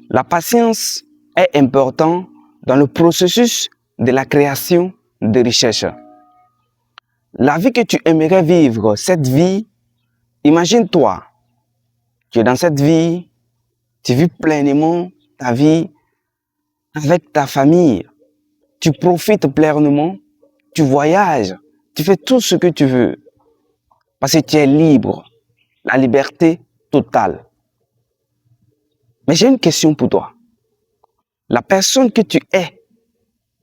La patience est importante dans le processus de la création de richesse. La vie que tu aimerais vivre, cette vie, imagine-toi, tu es dans cette vie, tu vis pleinement ta vie avec ta famille, tu profites pleinement, tu voyages, tu fais tout ce que tu veux, parce que tu es libre, la liberté totale. Mais j'ai une question pour toi. La personne que tu es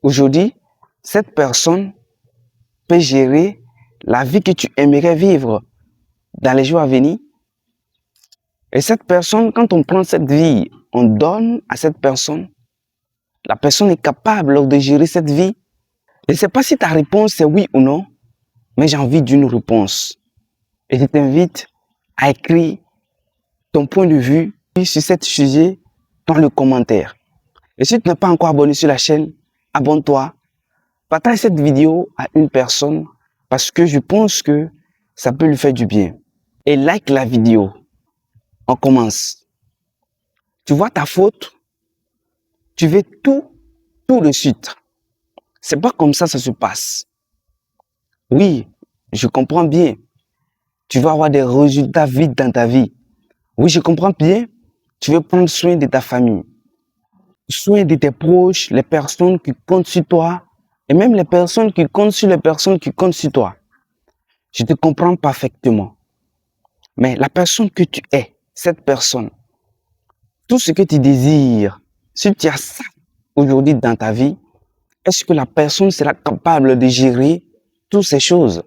aujourd'hui, cette personne peut gérer la vie que tu aimerais vivre dans les jours à venir. Et cette personne, quand on prend cette vie, on donne à cette personne, la personne est capable de gérer cette vie. Je ne sais pas si ta réponse est oui ou non, mais j'ai envie d'une réponse. Et je t'invite à écrire ton point de vue sur ce sujet dans le commentaire. Et si tu n'es pas encore abonné sur la chaîne, abonne-toi. Partage cette vidéo à une personne parce que je pense que ça peut lui faire du bien. Et like la vidéo. On commence. Tu vois ta faute, tu veux tout de suite. C'est pas comme ça se passe. Oui, je comprends bien. Tu vas avoir des résultats vite dans ta vie. Oui, je comprends bien. Tu veux prendre soin de ta famille, soin de tes proches, les personnes qui comptent sur toi, et même les personnes qui comptent sur les personnes qui comptent sur toi. Je te comprends parfaitement. Mais la personne que tu es, cette personne, tout ce que tu désires, si tu as ça aujourd'hui dans ta vie, est-ce que la personne sera capable de gérer toutes ces choses?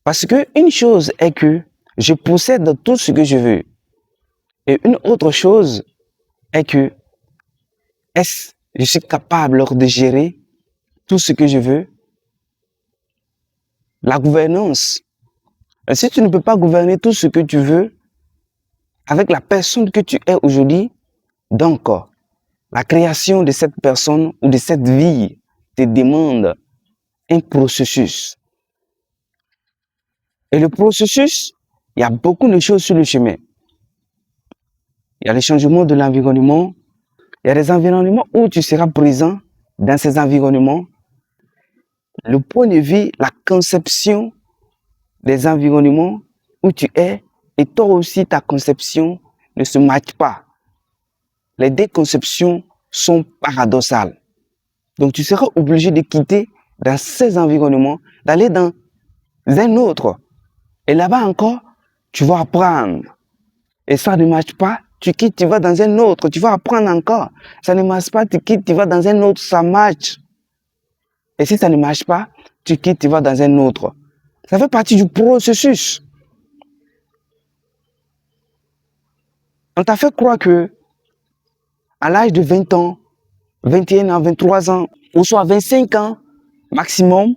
Parce que une chose est que je possède tout ce que je veux. Et une autre chose est que est-ce que je suis capable de gérer tout ce que je veux? La gouvernance. Et si tu ne peux pas gouverner tout ce que tu veux avec la personne que tu es aujourd'hui, donc la création de cette personne ou de cette vie te demande un processus. Et le processus, il y a beaucoup de choses sur le chemin. Il y a le changement de l'environnement. Il y a des environnements où tu seras présent dans ces environnements. Le point de vue, la conception des environnements où tu es et toi aussi ta conception ne se matchent pas. Les deux conceptions sont paradoxales. Donc tu seras obligé de quitter dans ces environnements, d'aller dans un autre. Et là-bas encore, tu vas apprendre. Et ça ne marche pas, tu quittes, tu vas dans un autre, tu vas apprendre encore. Ça ne marche pas, tu quittes, tu vas dans un autre, ça marche. Et si ça ne marche pas, tu quittes, tu vas dans un autre. Ça fait partie du processus. On t'a fait croire que à l'âge de 20 ans, 21 ans, 23 ans, ou soit 25 ans maximum,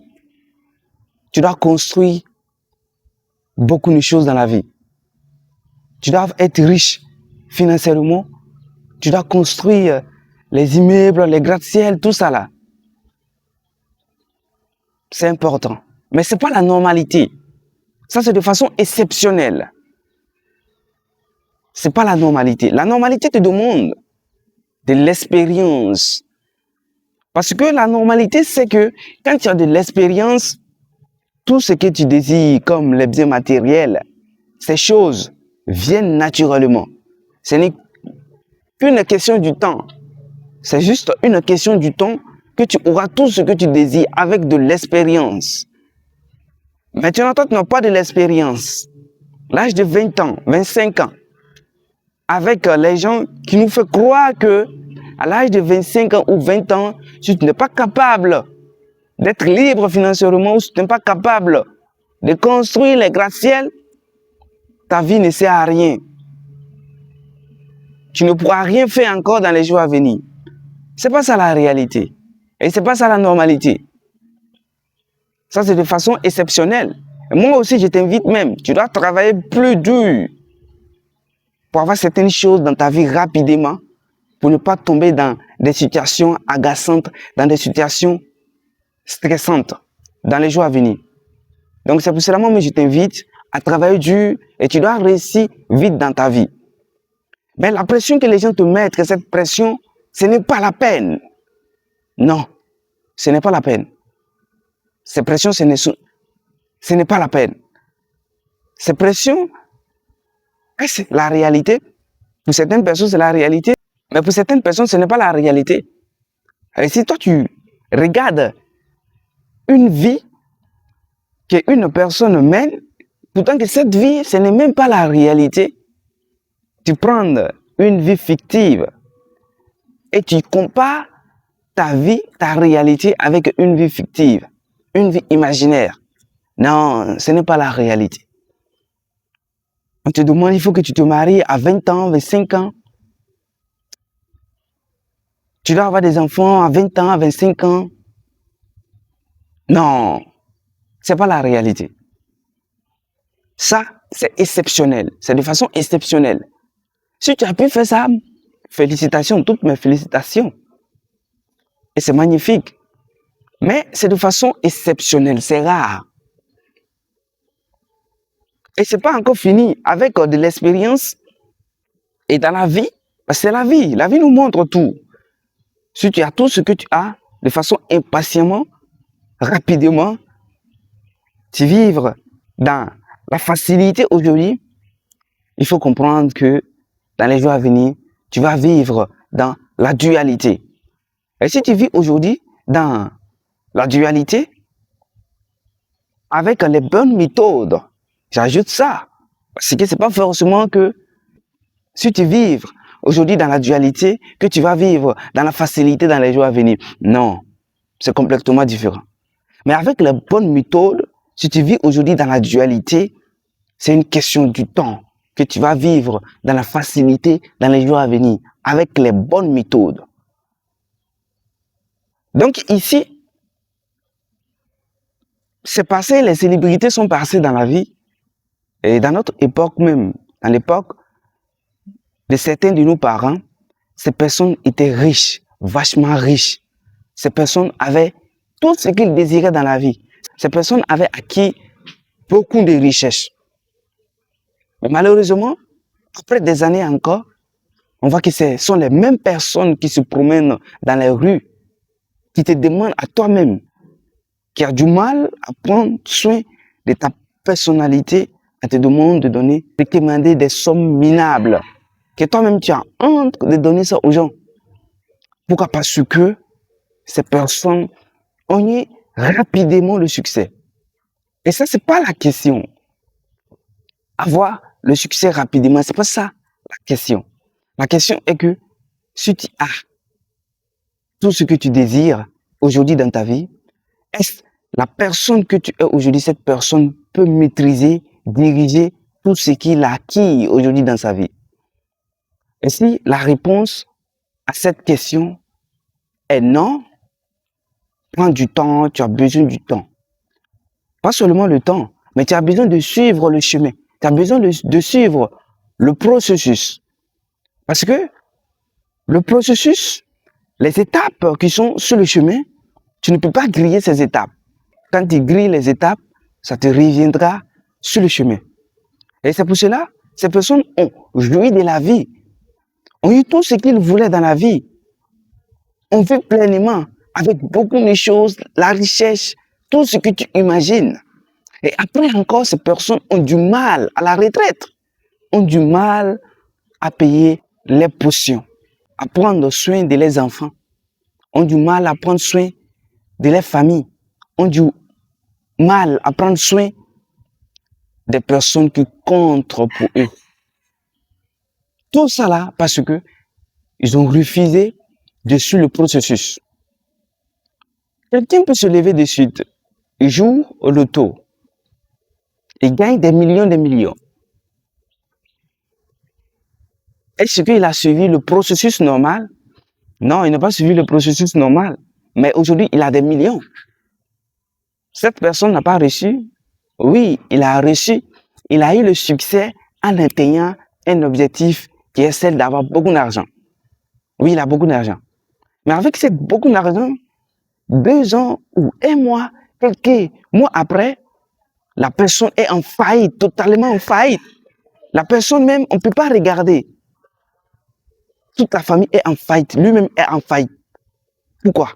tu dois construire beaucoup de choses dans la vie. Tu dois être riche financièrement. Tu dois construire les immeubles, les gratte-ciel, tout ça là. C'est important. Mais ce n'est pas la normalité. Ça, c'est de façon exceptionnelle. Ce n'est pas la normalité. La normalité te demande de l'expérience. Parce que la normalité, c'est que quand tu as de l'expérience, tout ce que tu désires, comme les biens matériels, ces choses viennent naturellement. Ce n'est qu'une question du temps. C'est juste une question du temps que tu auras tout ce que tu désires avec de l'expérience. Maintenant, toi, tu n'as pas de l'expérience. L'âge de 20 ans, 25 ans, avec les gens qui nous font croire que à l'âge de 25 ans ou 20 ans, si tu n'es pas capable d'être libre financièrement ou si tu n'es pas capable de construire les gratte-ciel, ta vie ne sert à rien. Tu ne pourras rien faire encore dans les jours à venir. Ce n'est pas ça la réalité. Et ce n'est pas ça la normalité. Ça, c'est de façon exceptionnelle. Et moi aussi, je t'invite même. Tu dois travailler plus dur pour avoir certaines choses dans ta vie rapidement, pour ne pas tomber dans des situations agaçantes, dans des situations stressantes dans les jours à venir. Donc, c'est pour cela que je t'invite à travailler dur et tu dois réussir vite dans ta vie. Mais la pression que les gens te mettent, que cette pression, ce n'est pas la peine. Non, ce n'est pas la peine. Ces pressions, ce n'est pas la peine. Ces pressions, c'est la réalité. Pour certaines personnes, c'est la réalité. Mais pour certaines personnes, ce n'est pas la réalité. Et si toi, tu regardes une vie qu'une personne mène, pourtant que cette vie, ce n'est même pas la réalité. Tu prends une vie fictive et tu compares ta vie, ta réalité avec une vie fictive, une vie imaginaire. Non, ce n'est pas la réalité. On te demande, il faut que tu te maries à 20 ans, 25 ans. Tu dois avoir des enfants à 20 ans, à 25 ans. Non, c'est pas la réalité. Ça, c'est exceptionnel. C'est de façon exceptionnelle. Si tu as pu faire ça, félicitations, toutes mes félicitations. Et c'est magnifique. Mais c'est de façon exceptionnelle, c'est rare. Et c'est pas encore fini. Avec de l'expérience et dans la vie, c'est la vie. La vie nous montre tout. Si tu as tout ce que tu as, de façon impatiemment, rapidement, tu vivres dans la facilité aujourd'hui, il faut comprendre que dans les jours à venir, tu vas vivre dans la dualité. Et si tu vis aujourd'hui dans la dualité, avec les bonnes méthodes, j'ajoute ça, parce que c'est pas forcément que si tu vis aujourd'hui dans la dualité, que tu vas vivre dans la facilité dans les jours à venir. Non, c'est complètement différent. Mais avec les bonnes méthodes, si tu vis aujourd'hui dans la dualité, c'est une question du temps que tu vas vivre dans la facilité dans les jours à venir, avec les bonnes méthodes. Donc ici, c'est passé, les célébrités sont passées dans la vie, et dans notre époque même, dans l'époque de certains de nos parents, ces personnes étaient riches, vachement riches. Ces personnes avaient tout ce qu'ils désiraient dans la vie. Ces personnes avaient acquis beaucoup de richesses. Mais malheureusement, après des années encore, on voit que ce sont les mêmes personnes qui se promènent dans les rues, qui te demandent à toi-même, qui a du mal à prendre soin de ta personnalité, à te demander de donner, de te demander des sommes minables, que toi-même tu as honte de donner ça aux gens. Pourquoi? Parce que ces personnes ont eu rapidement le succès. Et ça, c'est pas la question. Avoir le succès rapidement, c'est pas ça la question. La question est que si tu as tout ce que tu désires aujourd'hui dans ta vie, est-ce la personne que tu es aujourd'hui, cette personne peut maîtriser, diriger tout ce qu'il a acquis aujourd'hui dans sa vie? Et si la réponse à cette question est non, prends du temps, tu as besoin du temps. Pas seulement le temps, mais tu as besoin de suivre le chemin. Tu as besoin de suivre le processus. Parce que le processus, les étapes qui sont sur le chemin, tu ne peux pas griller ces étapes. Quand tu grilles les étapes, ça te reviendra sur le chemin. Et c'est pour cela, ces personnes ont joui de la vie, ont eu tout ce qu'ils voulaient dans la vie, ont vu pleinement, avec beaucoup de choses, la richesse, tout ce que tu imagines. Et après encore, ces personnes ont du mal à la retraite, ont du mal à payer les potions, à prendre soin de leurs enfants, ont du mal à prendre soin de leur famille, ont du mal à prendre soin des personnes qui comptent pour eux. Tout ça là parce que ils ont refusé de suivre le processus. Quelqu'un peut se lever de suite, il joue au loto, il gagne des millions de millions. Est-ce qu'il a suivi le processus normal? Non, il n'a pas suivi le processus normal. Mais aujourd'hui, il a des millions. Cette personne n'a pas reçu. Oui, il a reçu. Il a eu le succès en atteignant un objectif qui est celle d'avoir beaucoup d'argent. Oui, il a beaucoup d'argent. Mais avec cette beaucoup d'argent, 2 ans ou 1 mois, quelques mois après, la personne est en faillite, totalement en faillite. La personne même, on ne peut pas regarder. toute la famille est en faillite, lui-même est en faillite. Pourquoi?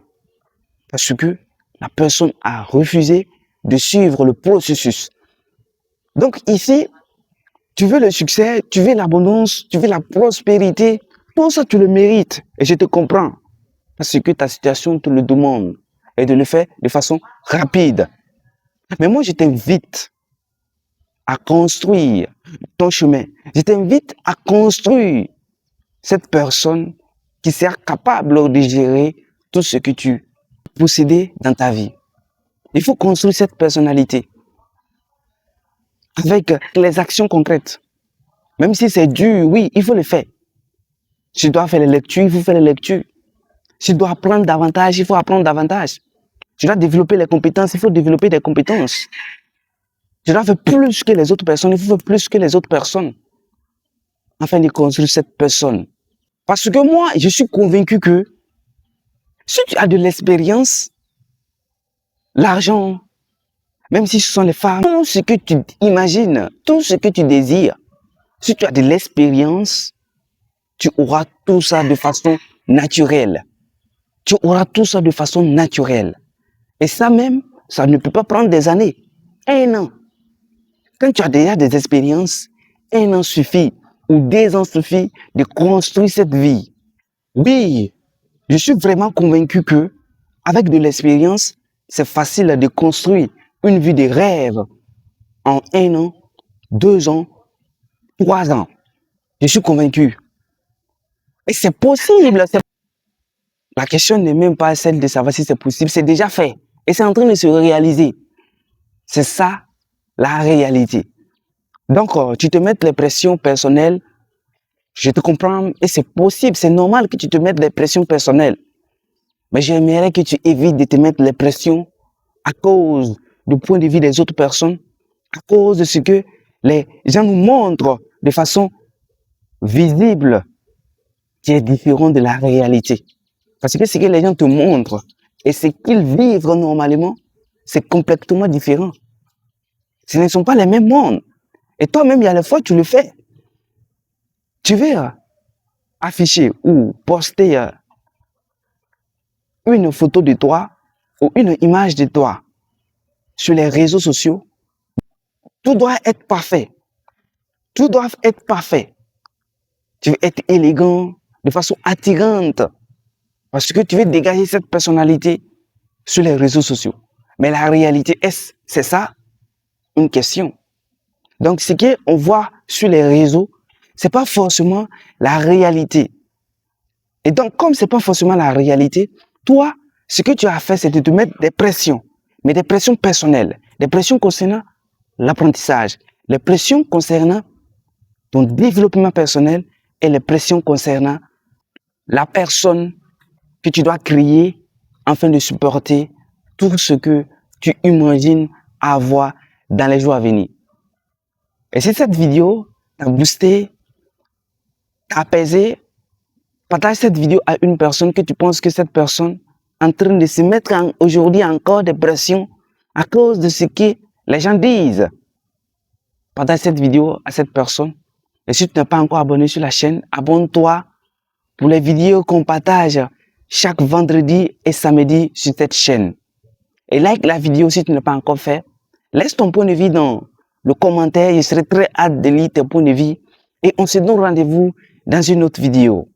Parce que la personne a refusé de suivre le processus. Donc ici, tu veux le succès, tu veux l'abondance, tu veux la prospérité, tout ça tu le mérites et je te comprends. Parce que ta situation te le demande et de le faire de façon rapide. Mais moi je t'invite à construire ton chemin. Je t'invite à construire cette personne qui sera capable de gérer tout ce que tu possédais dans ta vie. Il faut construire cette personnalité avec les actions concrètes. Même si c'est dur, oui, il faut le faire. Si tu dois faire les lectures, il faut faire les lectures. Si tu dois apprendre davantage, il faut apprendre davantage. Tu dois développer les compétences, il faut développer des compétences. Tu dois faire plus que les autres personnes, il faut faire plus que les autres personnes afin de construire cette personne. Parce que moi, je suis convaincu que si tu as de l'expérience, l'argent, même si ce sont les femmes, tout ce que tu imagines, tout ce que tu désires, si tu as de l'expérience, tu auras tout ça de façon naturelle. Tu auras tout ça de façon naturelle. Et ça même, ça ne peut pas prendre des années. 1 an. Quand tu as déjà des expériences, 1 an suffit, ou 2 ans suffit de construire cette vie. Oui, je suis vraiment convaincu que, avec de l'expérience, c'est facile de construire une vie de rêve en 1 an, 2 ans, 3 ans. Je suis convaincu. Et c'est possible. La question n'est même pas celle de savoir si c'est possible, c'est déjà fait. Et c'est en train de se réaliser. C'est ça, la réalité. Donc, tu te mets les pressions personnelles, je te comprends, et c'est possible, c'est normal que tu te mettes les pressions personnelles. Mais j'aimerais que tu évites de te mettre les pressions à cause du point de vue des autres personnes, à cause de ce que les gens nous montrent de façon visible, qui est différent de la réalité. Parce que ce que les gens te montrent et ce qu'ils vivent normalement, c'est complètement différent. Ce ne sont pas les mêmes mondes. Et toi-même, il y a des fois, tu le fais. Tu veux afficher ou poster une photo de toi ou une image de toi sur les réseaux sociaux. Tout doit être parfait. Tout doit être parfait. Tu veux être élégant, de façon attirante. Parce que tu veux dégager cette personnalité sur les réseaux sociaux. Mais la réalité, c'est ça une question. Donc, ce qu'on voit sur les réseaux, c'est pas forcément la réalité. Et donc, comme c'est pas forcément la réalité, toi, ce que tu as fait, c'est de te mettre des pressions, mais des pressions personnelles, des pressions concernant l'apprentissage, les pressions concernant ton développement personnel et les pressions concernant la personne que tu dois créer afin de supporter tout ce que tu imagines avoir dans les jours à venir. Et si cette vidéo t'a boosté, t'a apaisé, partage cette vidéo à une personne que tu penses que cette personne est en train de se mettre aujourd'hui encore des pressions à cause de ce que les gens disent. Partage cette vidéo à cette personne. Et si tu n'es pas encore abonné sur la chaîne, abonne-toi pour les vidéos qu'on partage chaque vendredi et samedi sur cette chaîne. Et like la vidéo si tu ne l'as pas encore fait. Laisse ton point de vue dans le commentaire. Je serai très hâte de lire tes points de vue. Et on se donne rendez-vous dans une autre vidéo.